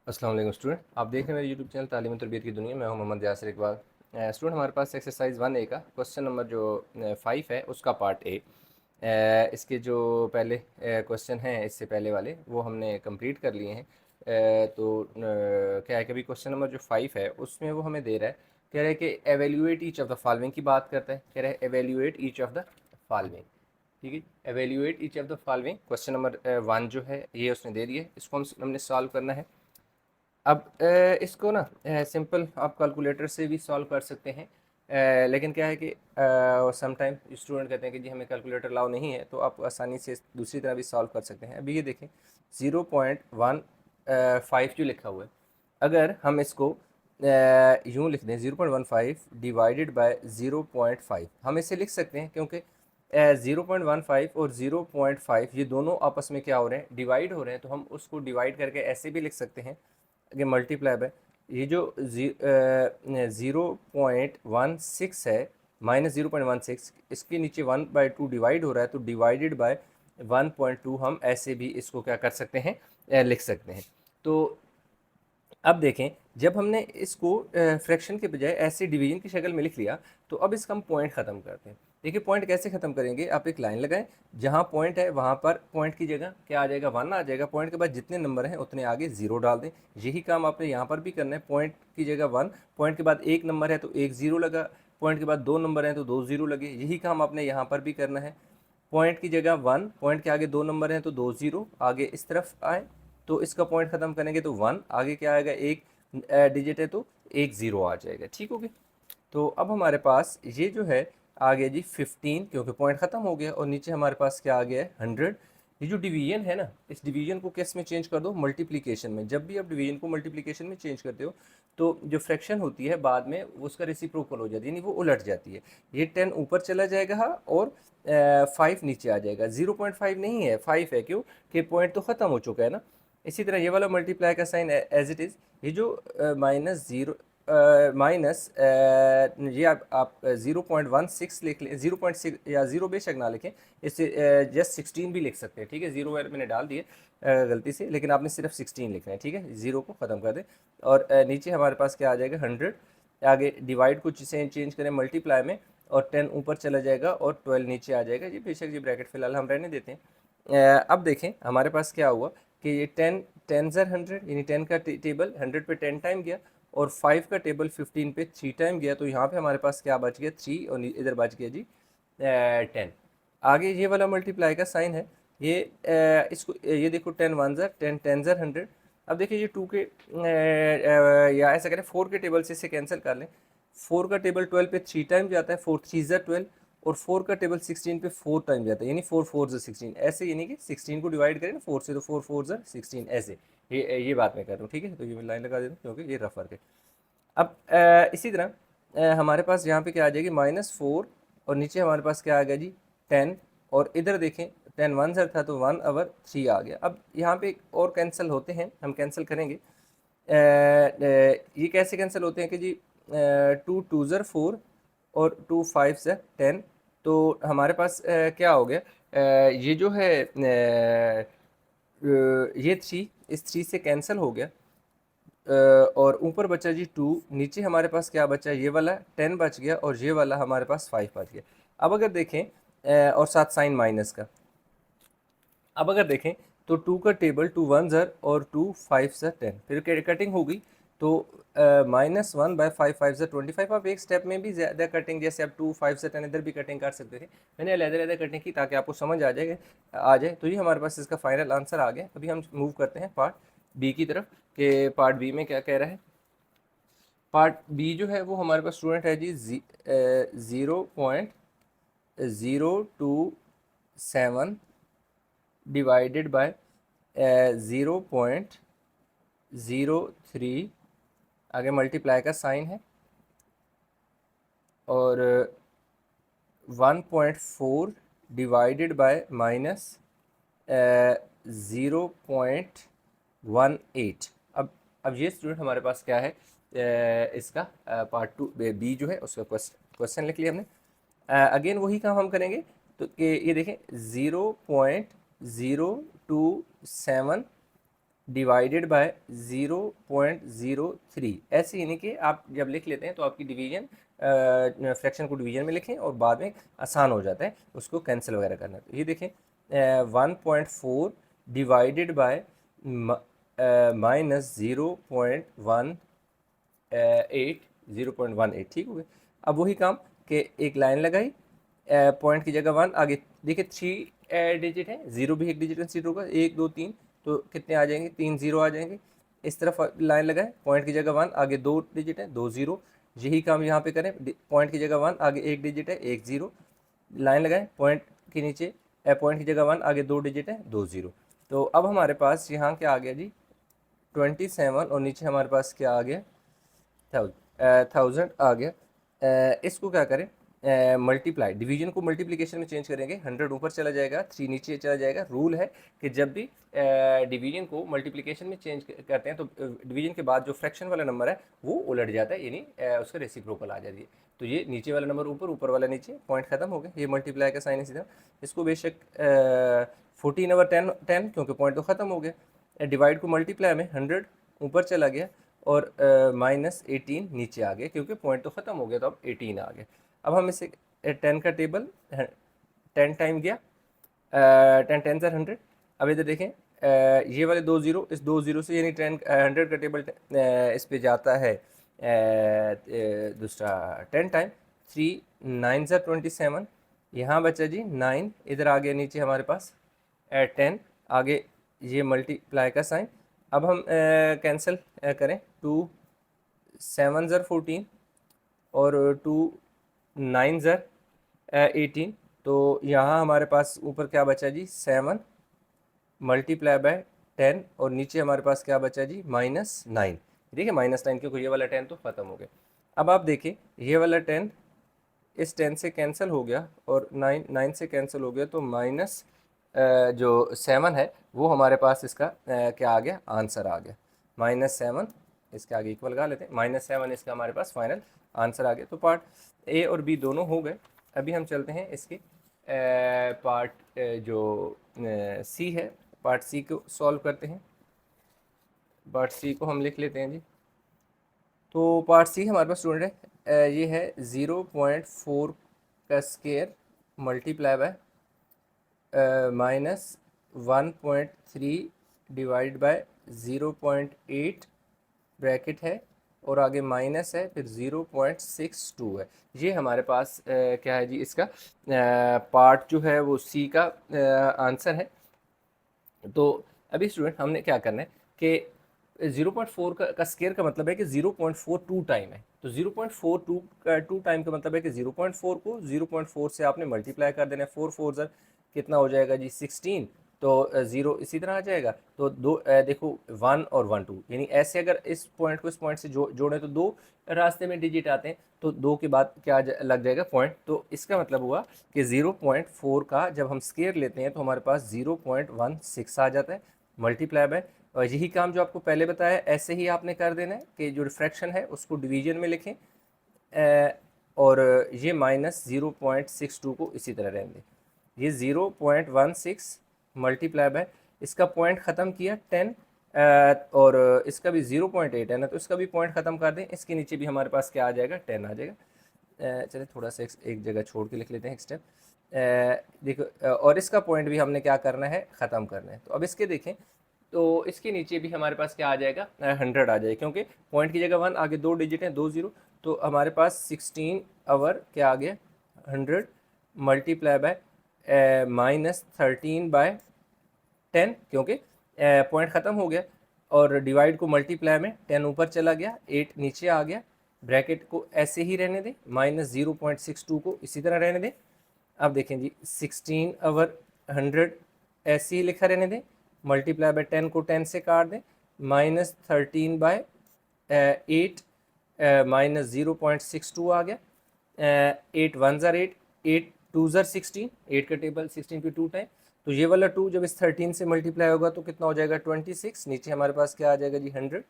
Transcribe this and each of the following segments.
अस्सलाम वालेकुम स्टूडेंट, आप देख रहे हैं मेरे यूट्यूब चैनल तालीम और तरबियत की दुनिया। मैं हूं मोहम्मद यासिर इकबाल। स्टूडेंट, हमारे पास एक्सरसाइज 1A का क्वेश्चन नंबर जो 5 है उसका पार्ट ए। इसके जो पहले क्वेश्चन हैं इससे पहले वाले वो हमने कंप्लीट कर लिए हैं। क्या है कि अभी क्वेश्चन नंबर जो 5 है उसमें वो हमें दे रहा है, कह रहा है कि evaluate each of the following की बात करता है। कह रहा है evaluate each of the following. ठीक है, evaluate each of the following question number 1 जो है ये उसने दे दिया है। इसको हमने सॉल्व करना है। अब इसको ना सिंपल आप कैलकुलेटर से भी सॉल्व कर सकते हैं। लेकिन क्या है कि सम टाइम स्टूडेंट कहते हैं कि जी हमें कैलकुलेटर अलाउ नहीं है, तो आप आसानी से दूसरी तरह भी सॉल्व कर सकते हैं। अभी ये देखें 0.15 जो लिखा हुआ है, अगर हम इसको यूँ लिख दें 0.15 डिवाइडेड बाय 0.5, हम इसे लिख सकते हैं क्योंकि 0.15 और 0.5 ये दोनों आपस में क्या हो रहे हैं, डिवाइड हो रहे हैं। तो हम उसको डिवाइड करके ऐसे भी लिख सकते हैं कि मल्टीप्लाई बाय ये जो 0.16 है माइनस 0.16, इसके नीचे 1/2 डिवाइड हो रहा है, तो डिवाइडेड बाय 1.2 हम ऐसे भी इसको क्या कर सकते हैं, लिख सकते हैं। तो अब देखें, जब हमने इसको फ्रैक्शन के बजाय ऐसे डिवीजन की शक्ल में लिख लिया, तो अब इसका हम पॉइंट ख़त्म करते हैं। देखिए पॉइंट कैसे ख़त्म करेंगे, आप एक लाइन लगाएं, जहाँ पॉइंट है वहाँ पर पॉइंट की जगह क्या आ जाएगा, 1 आ जाएगा। पॉइंट के बाद जितने नंबर हैं उतने आगे 0 डाल दें। यही काम आपने यहाँ पर भी करना है। पॉइंट की जगह 1, पॉइंट के बाद एक नंबर है तो एक 0 लगा, पॉइंट के बाद 2 नंबर हैं तो 2 0 लगे। यही काम आपने यहाँ पर भी करना है। पॉइंट की जगह 1, पॉइंट के आगे 2 नंबर हैं तो 2 0 आगे इस तरफ आए, तो इसका पॉइंट ख़त्म करेंगे तो 1 आगे क्या आएगा, एक डिजिट है तो एक 0 आ जाएगा। ठीक हो गया। तो अब हमारे पास ये जो है आ गया जी 15, क्योंकि पॉइंट ख़त्म हो गया, और नीचे हमारे पास क्या आ गया है 100। ये जो डिवीजन है ना, इस डिवीजन को किस में चेंज कर दो, मल्टीप्लिकेशन में। जब भी आप डिवीजन को मल्टीप्लिकेशन में चेंज करते हो तो जो फ्रैक्शन होती है बाद में उसका रेसिप्रोकल हो जाती है, यानी वो उलट जाती है। ये 10 ऊपर चला जाएगा और 5 नीचे आ जाएगा। 0.5 नहीं है, 5 है। क्यों कि पॉइंट तो ख़त्म हो चुका है ना। इसी तरह ये वाला मल्टीप्लाई का साइन एज इट इज़, ये जो माइनस ज़ीरो माइनस ये आप 0.16 लिख लें, 0.6 या 0 बेशक ना लिखें, इससे जस्ट 16 भी लिख सकते हैं। ठीक है, 0 मैंने डाल दिए गलती से, लेकिन आपने सिर्फ 16 लिखना है। ठीक है, 0 को ख़त्म कर दें, और नीचे हमारे पास क्या आ जाएगा 100। आगे डिवाइड को चेंज करें मल्टीप्लाई में, और 10 ऊपर चला जाएगा और 12 नीचे आ जाएगा। जी बेशक जी ब्रैकेट फिलहाल हम रहने देते हैं। अब देखें हमारे पास क्या हुआ कि ये 10 ज़र 100, यानी 10 का टेबल 100 पे 10 टाइम गया, और 5 का टेबल 15 पे 3 टाइम गया। तो यहाँ पे हमारे पास क्या बच गया 3, और इधर बच गया जी 10। आगे ये वाला मल्टीप्लाई का साइन है, ये इसको ये देखो 10 1 ज़र 10, 10 ज़र 100। अब देखिए ये 2 के या ऐसा करें 4 के टेबल से इसे कैंसिल कर लें। 4 का टेबल 12 पे 3 टाइम जाता है, 4 3 ज़र 12, और 4 का टेबल 16 पे 4 टाइम जाता है, यानी 4 4 ज़र 16 ऐसे, यानी कि 16 को डिवाइड करें ना 4 से तो 4 4 ज़र 16 ऐसे। ये बात मैं कर रहा हूँ। ठीक है, तो ये मैं लाइन लगा देता हूँ क्योंकि ये रफ वर्क है। अब इसी तरह हमारे पास यहाँ पे क्या आ जाएगी -4, और नीचे हमारे पास क्या आ गया जी 10, और इधर देखें 10 1 ज़र था तो 1/3 आ गया। अब यहाँ पे और कैंसिल होते हैं, हम कैंसिल करेंगे। ये कैसे कैंसिल होते हैं कि जी 2 2 ज़र 4 और 2 5 ज़र 10। तो हमारे पास क्या हो गया, ये जो है ये 3 इस 3 से कैंसिल हो गया, और ऊपर बचा जी 2, नीचे हमारे पास क्या बचा, ये वाला 10 बच गया, और ये वाला हमारे पास 5 बच गया। अब अगर देखें और साथ साइन माइनस का, अब अगर देखें तो 2 का टेबल 2 1 ज़र और 2 5 ज़र 10, फिर कटिंग हो गई तो -1/5 5 ज़र 25। आप एक स्टेप में भी ज़्यादा कटिंग, जैसे आप 2 5 ज़र 10 इधर भी कटिंग कर सकते थे। मैंने अलग-अलग कटिंग की ताकि आपको समझ आ जाए। तो ये हमारे पास इसका फाइनल आंसर आ गया। अभी हम मूव करते हैं पार्ट बी की तरफ, कि पार्ट बी में क्या कह रहा है। पार्ट बी जो है वो हमारे पास स्टूडेंट है जी 0.027 डिवाइडेड बाय 0.03, आगे मल्टीप्लाई का साइन है, और 1.4 डिवाइडेड बाय -0.18। अब ये स्टूडेंट हमारे पास क्या है, इसका पार्ट 2 बी जो है उसका क्वेश्चन लिख लिया हमने। अगेन वही काम हम करेंगे, तो ये देखें 0.027 डिवाइडेड बाय 0.03, ऐसे यानी कि आप जब लिख लेते हैं तो आपकी डिवीजन फ्रैक्शन को डिवीजन में लिखें और बाद में आसान हो जाता है उसको कैंसिल वगैरह करना। तो ये देखें 1.4 डिवाइडेड बाय माइनस 0.18, ठीक हो गया। अब वही काम कि एक लाइन लगाई, पॉइंट की जगह 1, आगे देखिए 3 डिजिट है, 0 भी एक डिजिट कंसीडर होगा, 1 2 3, तो कितने आ जाएंगे, 3 0 आ जाएंगे। इस तरफ लाइन लगाए, पॉइंट की जगह 1, आगे 2 डिजिट है, 2 0। यही काम यहाँ पे करें, पॉइंट की जगह 1, आगे 1 डिजिट है, 1 0। लाइन लगाएं, पॉइंट के नीचे पॉइंट की जगह 1, आगे 2 डिजिट है, 2 0। तो अब हमारे पास यहाँ क्या आ गया जी, 27, और नीचे हमारे पास क्या आ गया, 1000 आ गया। इसको क्या करें, मल्टीप्लाई, डिवीजन को मल्टीप्लिकेशन में चेंज करेंगे, 100 ऊपर चला जाएगा, 3 नीचे चला जाएगा। रूल है कि जब भी डिवीजन को मल्टीप्लिकेशन में चेंज करते हैं तो डिवीजन के बाद जो फ्रैक्शन वाला नंबर है वो उलट जाता है, यानी उसका रेसिप्रोकल आ जाती है। तो ये नीचे वाला नंबर ऊपर, ऊपर वाला नीचे, पॉइंट खत्म हो गया। ये मल्टीप्लाई का साइन है सीधा। इसको बेशक 14/10 क्योंकि पॉइंट तो ख़त्म हो गया। डिवाइड को मल्टीप्लाई में 100 ऊपर चला गया और -18 नीचे आ गया क्योंकि पॉइंट तो ख़त्म हो गया, तो अब 18 आ गया। अब हम इसे 10 का टेबल 10 टाइम गया, 10 10 सर 100। अब इधर देखें, ये वाले 2 0, इस 2 0 से यानी 100 का टेबल इस पे जाता है दूसरा 10 टाइम। 3 9 सर 27, यहाँ बचा जी 9, इधर आ गया नीचे हमारे पास 10, आगे ये मल्टीप्लाई का साइन। अब हम कैंसिल करें, 2 7 ज़र 14 और 2 9 ज़र 18। तो यहाँ हमारे पास ऊपर क्या बचा जी, 7 मल्टीप्लाई बाय 10, और नीचे हमारे पास क्या बचा जी, -9। देखिए -9 क्योंकि ये वाला 10 तो ख़त्म हो गया। अब आप देखिए ये वाला 10 इस 10 से कैंसिल हो गया और 9 9 से कैंसिल हो गया, तो माइनस जो 7 है वो हमारे पास इसका क्या आ गया, आंसर आ गया -7। इसके आगे इक्वल लगा लेते हैं, -7 इसका हमारे पास फाइनल आंसर आ गया। तो पार्ट ए और बी दोनों हो गए। अभी हम चलते हैं इसके पार्ट जो सी है, पार्ट सी को सॉल्व करते हैं। पार्ट सी को हम लिख लेते हैं जी। तो पार्ट सी हमारे पास स्टूडेंट है, ये है 0.4 का square multiply by -1.3 divide by 0.8 bracket है, और आगे माइनस है, फिर 0.62 है। ये हमारे पास क्या है जी, इसका पार्ट जो है वो सी का आंसर है। तो अभी स्टूडेंट हमने क्या करना है कि 0.4 का स्केयर का मतलब है कि 0.42 टाइम है। तो 0.42 का 2 टाइम का मतलब है कि 0.4 को 0.4 से आपने मल्टीप्लाई कर देना है। 4 4 ज़र कितना हो जाएगा जी, 16। तो 0 इसी तरह आ जाएगा। तो दो देखो 1 और 1 2, यानी ऐसे अगर इस पॉइंट को इस पॉइंट से जोड़ें तो 2 रास्ते में डिजिट आते हैं, तो 2 के बाद क्या लग जाएगा, पॉइंट। तो इसका मतलब हुआ कि 0.4 का जब हम स्केयर लेते हैं तो हमारे पास 0.16 आ जाता है मल्टीप्लाई बाय। और यही काम जो आपको पहले बताया ऐसे ही आपने कर देना है कि जो रिफ्रैक्शन है उसको डिवीजन में लिखें, और ये -0.62 को इसी तरह रहने दें। ये 0.16 मल्टीप्लाई बाय, इसका पॉइंट ख़त्म किया 10, और इसका भी 0.8 है ना, तो इसका भी पॉइंट ख़त्म कर दें। इसके नीचे भी हमारे पास क्या आ जाएगा, 10 आ जाएगा। चलिए थोड़ा सा एक जगह छोड़ के लिख लेते हैं एक स्टेप। देखो, और इसका पॉइंट भी हमने क्या करना है, ख़त्म करना है। तो अब इसके देखें, तो इसके नीचे भी हमारे पास क्या आ जाएगा, 100 आ जाएगा, क्योंकि पॉइंट की जगह 1, आगे 2 डिजिट हैं, 2 0। तो हमारे पास 16 आवर क्या आ गया, 100 मल्टीप्लाई बाय -13/10, क्योंकि पॉइंट ख़त्म हो गया, और डिवाइड को मल्टीप्लाई में 10 ऊपर चला गया, 8 नीचे आ गया। ब्रैकेट को ऐसे ही रहने दें, -0.62 को इसी तरह रहने दें। अब देखें जी, 16 आवर 100 ऐसे ही लिखा रहने दें, मल्टीप्लाई बाय 10 को 10 से काट दें, -13/8 -0.62 आ गया। 8 1 ज़र 8, 8 2 ज़र 16, 8 का टेबल 16 पे 2 टाइम। तो ये वाला 2 जब इस 13 से मल्टीप्लाई होगा तो कितना हो जाएगा, 26। नीचे हमारे पास क्या आ जाएगा जी, 100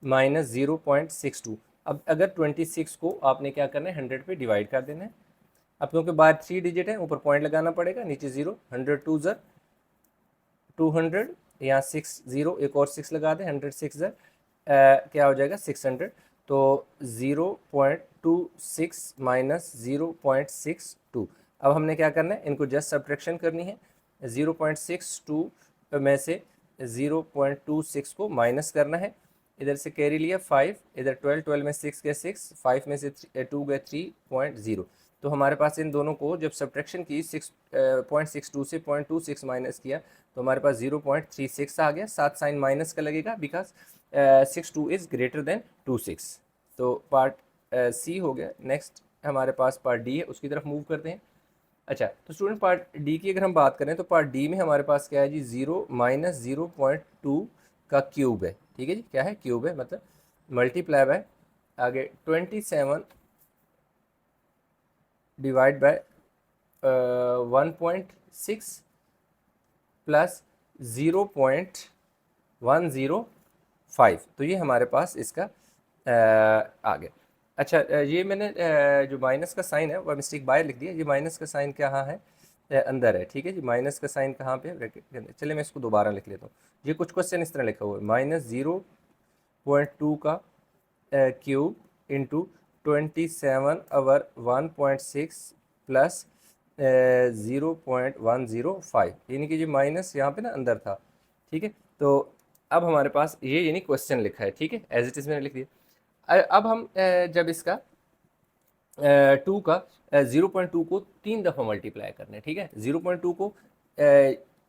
-0.62। अब अगर 26 को आपने क्या करना है, 100 पे डिवाइड कर देना है। अब क्योंकि बाहर 3 डिजिट है, ऊपर पॉइंट लगाना पड़ेगा, नीचे 0, 100 2 ज़र 200, यहाँ 6 0 एक और 6 लगा दें, 100 6 क्या हो जाएगा 600। तो 0.26 माइनस 0.62। अब हमने क्या करना है, इनको जस्ट सब्ट्रैक्शन करनी है। 0.62 में से 0.26 को माइनस करना है। इधर से कैरी लिया 5, इधर 12, 12 में 6 गए 6, 5 में से 2 गए 3.0। तो हमारे पास इन दोनों को जब सब्ट्रैक्शन की 6.62 से 0.26 माइनस किया तो हमारे पास 0.36 आ गया। साथ साइन माइनस का लगेगा बिकॉज 62 इज़ ग्रेटर देन 26। तो पार्ट सी हो गया। नेक्स्ट हमारे पास पार्ट डी है, उसकी तरफ मूव करते हैं। अच्छा, तो स्टूडेंट पार्ट डी की अगर हम बात करें तो पार्ट डी में हमारे पास क्या है जी, 0 माइनस 0.2 का क्यूब है। ठीक है जी, क्या है, क्यूब है, मतलब मल्टीप्लाई बाय आगे 27 डिवाइड बाय 1.6 प्लस 0.105। तो ये हमारे पास इसका आ गया। अच्छा, ये मैंने जो माइनस का साइन है वह मिस्टेक बाहर लिख दिया। ये माइनस का साइन कहाँ है, अंदर है। ठीक है जी, माइनस का साइन कहाँ पे है, ब्रैकेट के अंदर। चलिए मैं इसको दोबारा लिख लेता हूँ। ये कुछ क्वेश्चन इस तरह लिखा हुआ है, -0.2 का क्यूब इंटू 27/1.6 प्लस 0.105, यानी कि जो माइनस यहाँ पे ना अंदर था। ठीक है, तो अब हमारे पास ये यानी क्वेश्चन लिखा है। ठीक है, एज इट इज़ मैंने लिख दिया। अब हम जब इसका 2 का 0.2 को 3 दफ़ा मल्टीप्लाई करना है। ठीक है, 0.2 को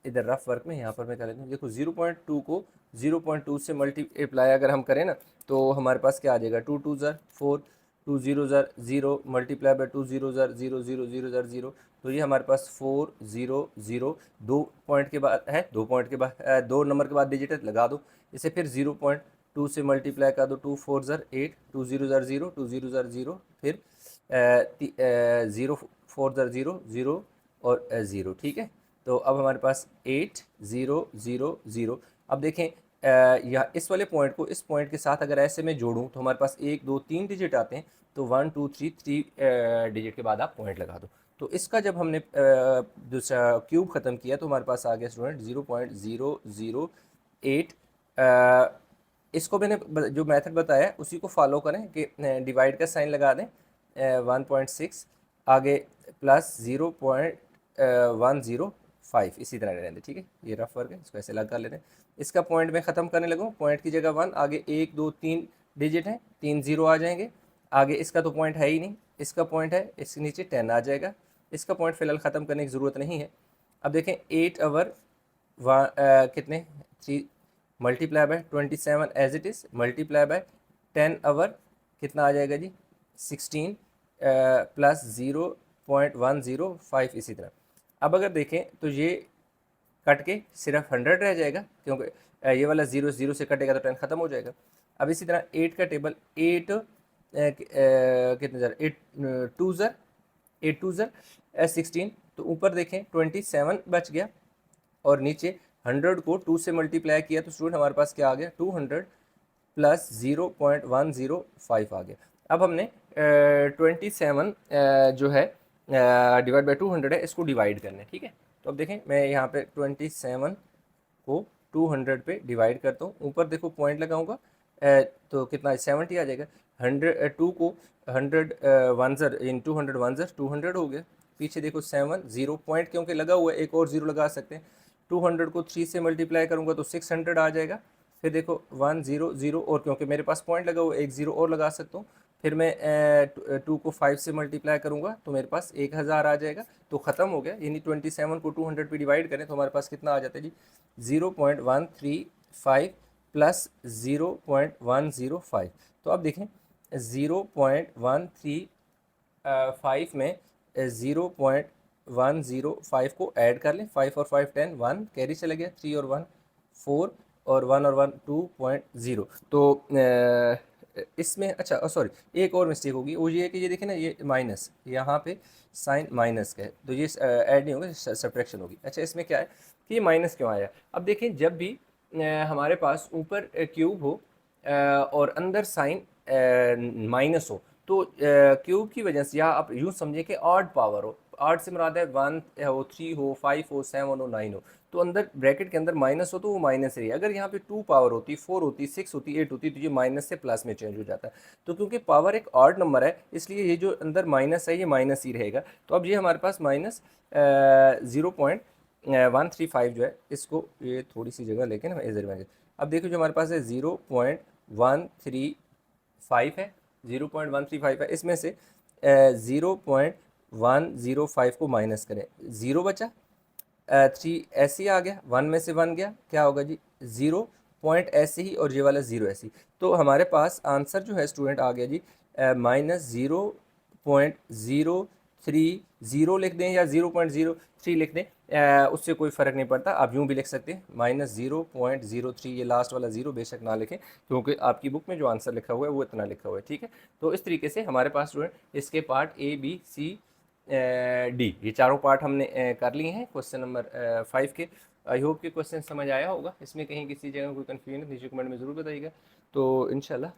इधर रफ वर्क में यहाँ पर मैं कर लेता हूँ। देखो 0.2 को 0.2 से मल्टीप्लाई अगर हम करें ना तो हमारे पास क्या आ जाएगा, 2 2 ज़र 4, 2 0 ज़र 0 मल्टीप्लाई बाय 2 0 ज़र 0 0 0 ज़र 0। तो ये हमारे पास 4 0 0 2 पॉइंट के बाद है, 2 पॉइंट के बाद 2 नंबर के बाद डिजिट है, लगा दो इसे। फिर 0.2 से मल्टीप्लाई कर दो, 2 4 ज़र 8, 2 0 ज़र 0, 2 0 ज़र 0, फिर 0 4 ज़र 0 0 और 0। ठीक है, तो अब हमारे पास 8 0 0 0। अब देखें या इस वाले पॉइंट को इस पॉइंट के साथ अगर ऐसे में जोड़ूं तो हमारे पास 1 2 3 डिजिट आते हैं। तो 1 2 3 3 डिजिट के बाद आप पॉइंट लगा दो। तो इसका जब हमने दूसरा क्यूब ख़त्म किया तो हमारे पास आ गया स्टूडेंट 0.008। इसको मैंने जो मेथड बताया उसी को फॉलो करें कि डिवाइड का साइन लगा दें 1.6 आगे प्लस 0.105 इसी तरह रहने दें। ठीक है, ये रफ वर्क है, इसको ऐसे लगा कर लेते हैं। इसका पॉइंट में ख़त्म करने लगूँ, पॉइंट की जगह 1 आगे 1 2 3 डिजिट हैं, 3 0 आ जाएंगे। आगे इसका तो पॉइंट है ही नहीं, इसका पॉइंट है, इसके नीचे 10 आ जाएगा। इसका पॉइंट फ़िलहाल ख़त्म करने की ज़रूरत नहीं है। अब देखें 8 ओवर कितने 3 multiply by 27 as it is multiply by 10 over कितना आ जाएगा जी 16 प्लस 0.105 इसी तरह। अब अगर देखें तो ये कट के सिर्फ 100 रह जाएगा क्योंकि ये वाला 0 0 से कटेगा तो 10 ख़त्म हो जाएगा। अब इसी तरह 8 का टेबल 8 कितने ज़र 8 2 ज़र 8 2 ज़र 16। तो ऊपर देखें 27 बच गया और नीचे 100 को 2 से मल्टीप्लाई किया तो स्टूडेंट हमारे पास क्या आ गया 200 प्लस 0.105 आ गया। अब हमने 27 जो है डिवाइड बाई 200 है, इसको डिवाइड करना है। ठीक है, तो अब देखें मैं यहाँ पे 27 को 200 पे डिवाइड करता हूँ। ऊपर देखो पॉइंट लगाऊंगा तो कितना 70 आ जाएगा। 100 2 को 100 वन ज़र इन 200 वन ज़र 200 हो गया। पीछे देखो 7 0 पॉइंट क्योंकि लगा हुआ है, एक और 0 लगा सकते हैं। 200 को 3 से मल्टीप्लाई करूँगा तो 600 आ जाएगा। फिर देखो 1 0 0 और क्योंकि मेरे पास पॉइंट लगा हुआ है, एक 0 और लगा सकता हूँ। फिर मैं 2 को 5 से मल्टीप्लाई करूँगा तो मेरे पास 1000 आ जाएगा। तो ख़त्म हो गया, यानी 27 को 200 पे डिवाइड करें तो हमारे पास कितना आ जाता है जी 0.135 प्लस 0.105। तो अब देखें 0.135 में 0.105 को ऐड कर लें, 5 और 5 10 1 कैरी चला गया, 3 और 1 4 और 1 और 1 2.0। तो इसमें अच्छा सॉरी एक और मिस्टेक होगी, वो ये है कि ये देखें ना ये माइनस यहाँ पे साइन माइनस का है तो ये ऐड नहीं होगा, सब्ट्रैक्शन होगी। अच्छा, इसमें क्या है कि ये माइनस क्यों आया। अब देखें जब भी हमारे पास ऊपर क्यूब हो और अंदर साइन माइनस हो तो क्यूब की वजह से, या आप यूँ समझिए कि ऑड पावर हो, ऑड से मुराद है 1 हो 3 हो 5 हो 7 हो 9 हो, तो अंदर ब्रैकेट के अंदर माइनस हो तो वो माइनस ही है। अगर यहाँ पे 2 पावर होती, 4 होती, 6 होती, 8 होती, तो ये माइनस से प्लस में चेंज हो जाता है। तो क्योंकि पावर एक ऑड नंबर है, इसलिए ये जो अंदर माइनस है ये माइनस ही रहेगा। तो अब ये हमारे पास माइनस 0.135 जो है, इसको ये थोड़ी सी जगह लेके ना इधर में, अब देखो जो हमारे पास है 0.135 है, 0.135 है, इसमें से 0.105 को माइनस करें, ज़ीरो बचा, 3 ऐसे ही आ गया, 1 में से 1 गया, क्या होगा जी 0 पॉइंट ऐसे ही, और ये वाला 0 ऐसे ही। तो हमारे पास आंसर जो है स्टूडेंट आ गया जी -0.030 लिख दें या 0.03 लिख दें, उससे कोई फ़र्क नहीं पड़ता। आप यूँ भी लिख सकते हैं -0.03, ये लास्ट वाला 0 बेशक ना लिखें, क्योंकि आपकी बुक में जो आंसर लिखा हुआ है वो इतना लिखा हुआ है, ठीक है। तो इस तरीके से हमारे पास स्टूडेंट इसके part A B C D, ये चारों पार्ट हमने कर लिए हैं क्वेश्चन नंबर 5 के। आई होप कि क्वेश्चन समझ आया होगा, इसमें कहीं किसी जगह कोई कन्फ्यूजन है नीचे कमेंट में ज़रूर बताइएगा। तो इंशाल्लाह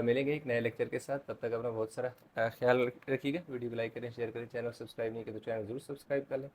मिलेंगे एक नए लेक्चर के साथ, तब तक अपना बहुत सारा ख्याल रखिएगा। वीडियो को लाइक करें, शेयर करें, चैनल सब्सक्राइब नहीं किया तो चैनल ज़रूर सब्सक्राइब कर लें।